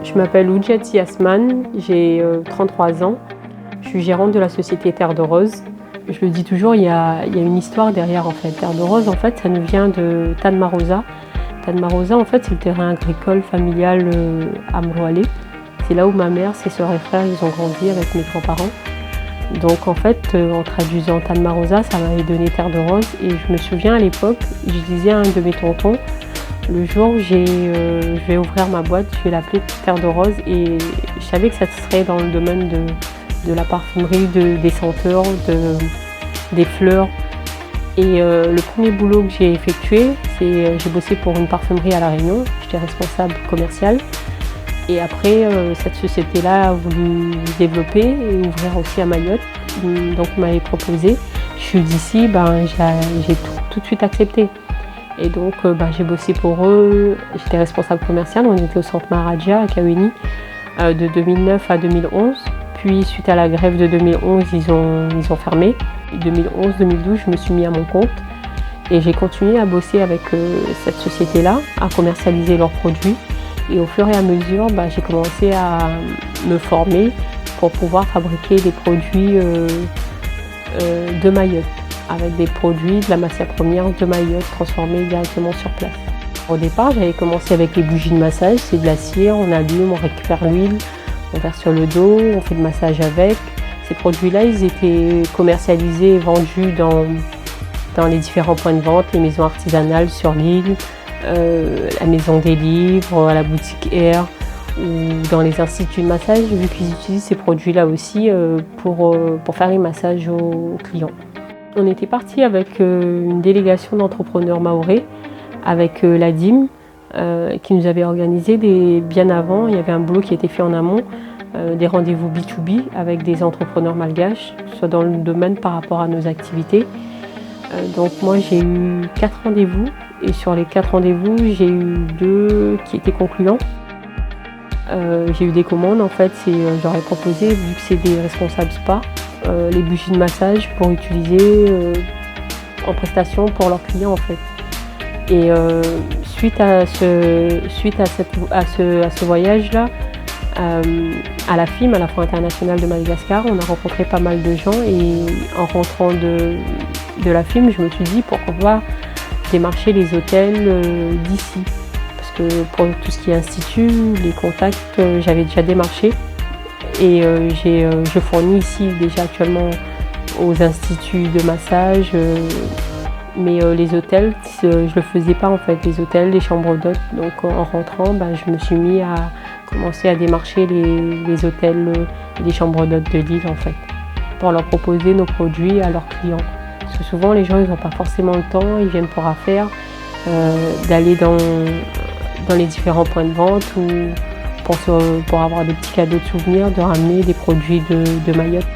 Je m'appelle Oudjati Asman, j'ai 33 ans. Je suis gérante de la société Terre de Rose. Je le dis toujours, il y a une histoire derrière en fait. Terre de Rose, en fait, ça nous vient de Tanmarosa. Tanmarosa, en fait, c'est le terrain agricole familial à Mroualé. C'est là où ma mère, ses sœurs et frères, ils ont grandi avec mes grands-parents. Donc en fait, en traduisant Tanmarosa, ça m'avait donné Terre de Rose. Et je me souviens à l'époque, je disais à un de mes tontons, le jour où je vais ouvrir ma boîte, je vais l'appeler Terre de Rose. Et je savais que ça serait dans le domaine de la parfumerie, des senteurs, des fleurs. Et le premier boulot que j'ai effectué, c'est j'ai bossé pour une parfumerie à La Réunion. J'étais responsable commercial. Et après, cette société-là a voulu se développer et ouvrir aussi à Mayotte. Donc, on m'avait proposé. Je suis d'ici, j'ai tout de suite accepté. Et donc, j'ai bossé pour eux. J'étais responsable commercial. On était au centre Maharaja à Kaweni de 2009 à 2011. Puis, suite à la grève de 2011, ils ont fermé. 2011-2012, je me suis mis à mon compte. Et j'ai continué à bosser avec cette société-là, à commercialiser leurs produits. Et au fur et à mesure, j'ai commencé à me former pour pouvoir fabriquer des produits de Mayotte, avec des produits de la matière première de Mayotte transformés directement sur place. Au départ, j'avais commencé avec les bougies de massage, c'est de la cire, on allume, on récupère l'huile, on verse sur le dos, on fait le massage avec. Ces produits-là, ils étaient commercialisés et vendus dans les différents points de vente, les maisons artisanales sur l'île, la maison des livres, à la boutique Air ou dans les instituts de massage, vu qu'ils utilisent ces produits-là aussi pour faire les massages aux clients. On était parti avec une délégation d'entrepreneurs mahorais, avec la DIM, qui nous avait organisé bien avant. Il y avait un boulot qui était fait en amont, des rendez-vous B2B avec des entrepreneurs malgaches, soit dans le domaine par rapport à nos activités. Donc moi j'ai eu 4 rendez-vous et sur les 4 rendez-vous j'ai eu 2 qui étaient concluants. J'ai eu des commandes en fait, j'aurais proposé, vu que c'est des responsables spa, les bougies de massage pour utiliser en prestation pour leurs clients en fait. Et suite à ce voyage-là, à la FIM, à la Foire internationale de Madagascar, on a rencontré pas mal de gens et en rentrant de la FIM, je me suis dit pourquoi pas démarcher les hôtels d'ici. Parce que pour tout ce qui est institut, les contacts, j'avais déjà démarché et je fournis ici déjà actuellement aux instituts de massage. Mais les hôtels, je ne le faisais pas en fait, les hôtels, les chambres d'hôtes. Donc en rentrant, je me suis mis à commencer à démarcher les hôtels et les chambres d'hôtes de l'île en fait, pour leur proposer nos produits à leurs clients. Parce que souvent les gens ils n'ont pas forcément le temps, ils viennent pour affaires, d'aller dans les différents points de vente ou pour avoir des petits cadeaux de souvenirs, de ramener des produits de Mayotte.